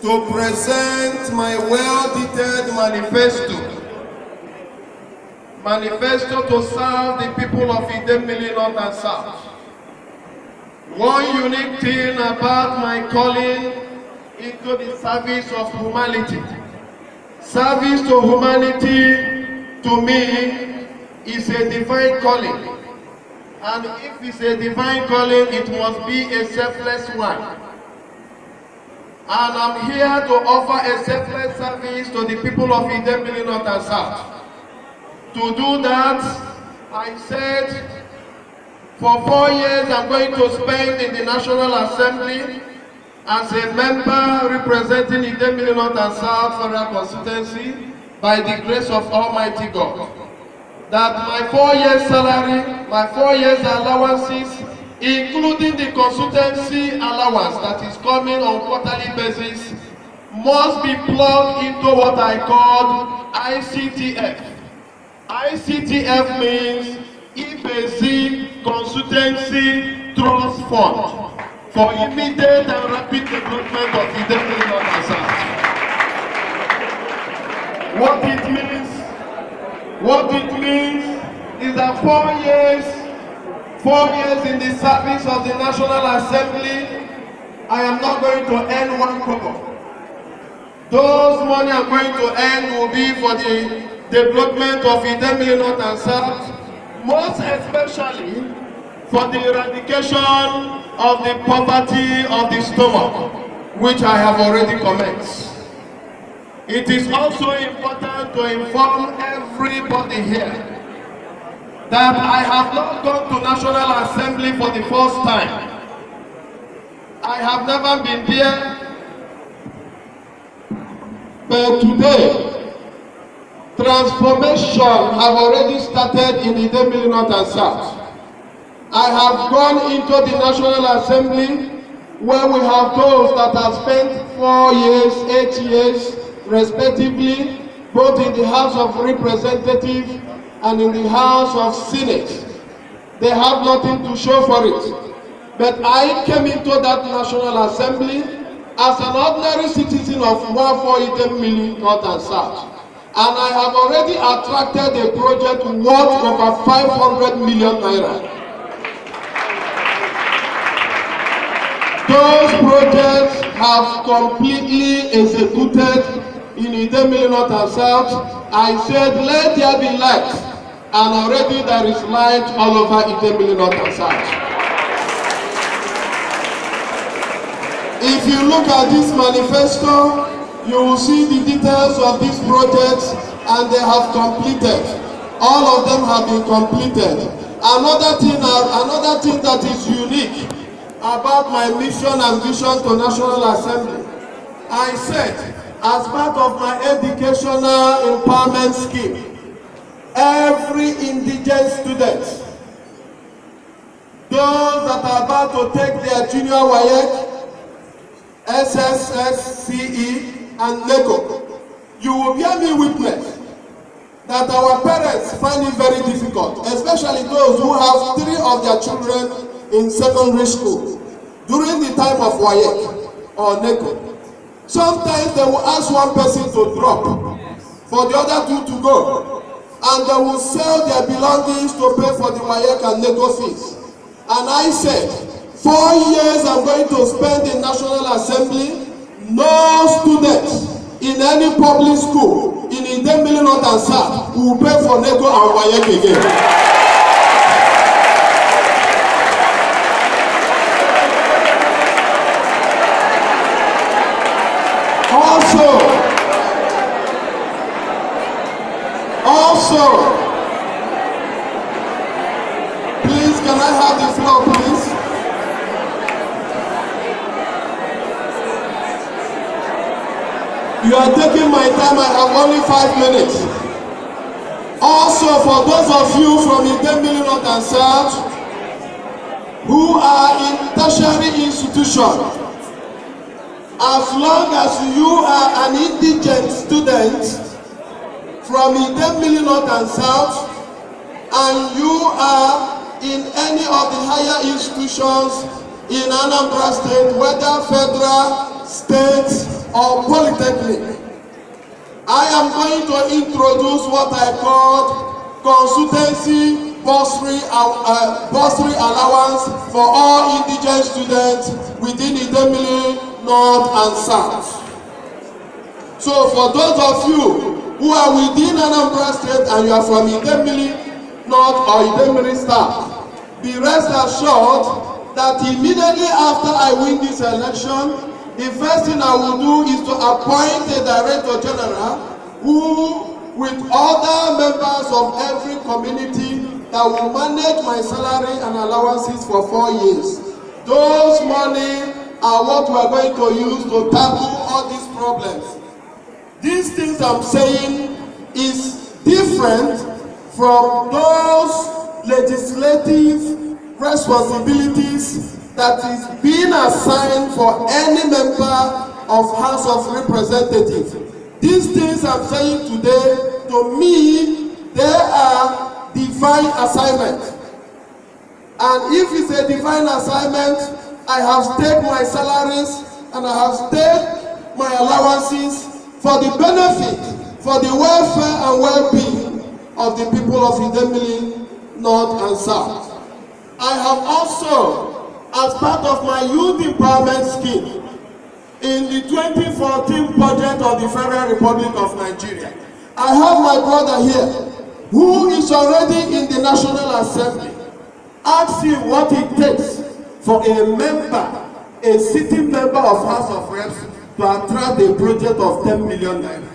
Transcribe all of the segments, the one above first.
to present my well-detailed manifesto to serve the people of Idemili North and South. One unique thing about my calling into the service of humanity. Service to humanity, to me, is a divine calling. And if it's a divine calling, it must be a selfless one. And I'm here to offer a selfless service to the people of Idemili North and South. To do that, I said, for 4 years I'm going to spend in the National Assembly as a member representing Idemili North and South Federal Constituency by the grace of Almighty God. That my 4 years salary, my 4 years allowances, including the consultancy allowance that is coming on quarterly basis, must be plugged into what I call ICTF. ICTF means IBESI Consultancy Trust Fund for immediate and rapid development of Idemili North and South. What it means is that 4 years in the service of the National Assembly, I am not going to earn 1 kobo. Those money I'm going to earn will be for the development of Idemili North and South, most especially for the eradication of the poverty of the stomach, which I have already commenced. It is also important to inform everybody here that I have not gone to National Assembly for the first time. I have never been there, but today, transformation have already started in Idemili North and South. I have gone into the National Assembly where we have those that have spent 4 years, 8 years, respectively, both in the House of Representatives and in the House of Senate. They have nothing to show for it. But I came into that National Assembly as an ordinary citizen of Wafo Idemili North and South. And I have already attracted a project worth over 500 million naira. Those projects have completely executed in Idemili North and South. I said, let there be light. And already there is light all over Idemili North and South. If you look at this manifesto, you will see the details of these projects, and they have completed. All of them have been completed. Another thing that is unique about my mission and vision to National Assembly, I said, as part of my educational empowerment scheme, every indigent student, those that are about to take their junior WAEC, SSSCE, and NECO, you will bear me witness that our parents find it very difficult, especially those who have 3 of their children in secondary school during the time of WAEC or NECO. Sometimes they will ask one person to drop for the other 2 to go, and they will sell their belongings to pay for the WAEC and NECO fees. And I said, 4 years I'm going to spend in National Assembly. No student in any public school in Idemili North and South will pay for NECO and WAEC again. Also, please, can I have the floor, please? You are taking my time. I have only 5 minutes. Also, for those of you from Idemili North and South who are in tertiary institution, as long as you are an indigent student from Idemili North and South, and you are in any of the higher institutions in Anambra State, whether federal, state, or polytechnic. I am going to introduce what I call consultancy bursary allowance for all indigent students within Idemili North and South. So for those of you who are within Anambra State and you are from Idemili North or Idemili South, be rest assured that immediately after I win this election, the first thing I will do is to appoint a Director General who, with other members of every community, that will manage my salary and allowances for 4 years. Those money are what we are going to use to tackle all these problems. These things I'm saying is different from those legislative responsibilities that is being assigned for any member of House of Representatives. These things I'm saying today, to me, they are divine assignments. And if it's a divine assignment, I have staked my salaries and I have staked my allowances for the benefit, for the welfare and well-being of the people of Idemili North and South. I have also, as part of my youth empowerment scheme, in the 2014 budget of the Federal Republic of Nigeria, I have my brother here, who is already in the National Assembly. Ask him what it takes for a member, a sitting member of House of Reps, to attract a project of 10 million naira.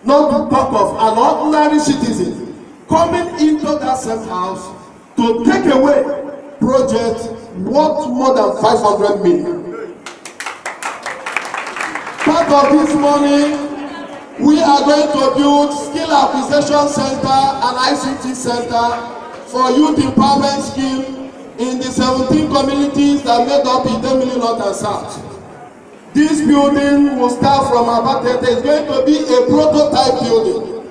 Not to talk of an ordinary citizen coming into that same house to take away project worth more than 500 million. Part of this money, we are going to build skill acquisition center and ICT center for youth empowerment scheme in the 17 communities that made up Idemili North and South. This building will start from Abatete. It's going to be a prototype building.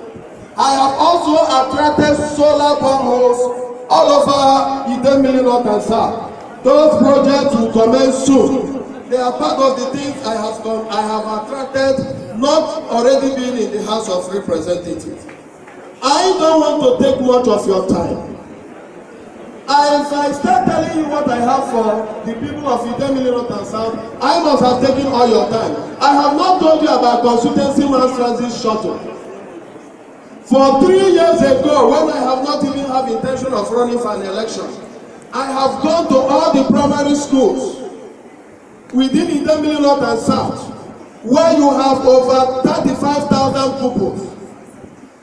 I have also attracted solar boreholes all over Idemili North and South. Those projects will commence soon. They are part of the things I have attracted, not already being in the House of Representatives. I don't want to take much of your time. As I start telling you what I have for the people of Idemili North and South, I must have taken all your time. I have not told you about consultancy mass transit shuttle. For 3 years ago, when I have not even have intention of running for an election, I have gone to all the primary schools within Idemili North and South, where you have over 35,000 pupils,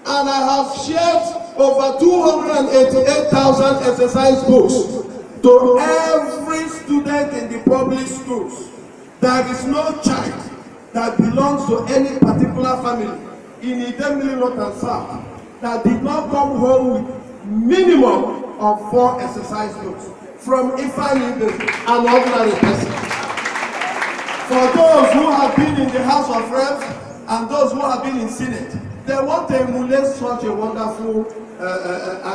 and I have shared over 288,000 exercise books to every student in the public schools. There is no child that belongs to any particular family in Idemili North and South that did not come home with minimum of 4 exercise books from Ifeanyi, an ordinary person. For those who have been in the House of Reps and those who have been in Senate, they want to emulate such a wonderful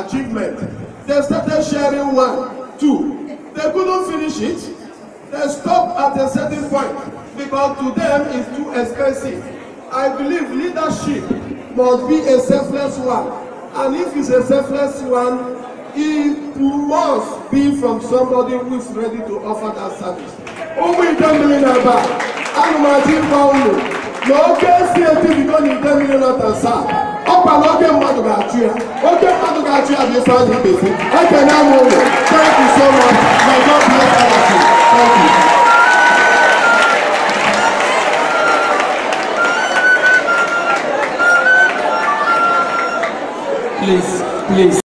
achievement. They started sharing 1, 2. They couldn't finish it. They stopped at a certain point because to them it's too expensive. I believe leadership must be a selfless one. And if it's a selfless one, it must be from somebody who is ready to offer that service. Idemili North, Anumati Paulo, no case here to be done in Idemili North and South. Opa no get madu gachia. Okay, madu gachia be found in basic. I can now move. Thank you so much. May God bless all of you. Thank you. Please, please.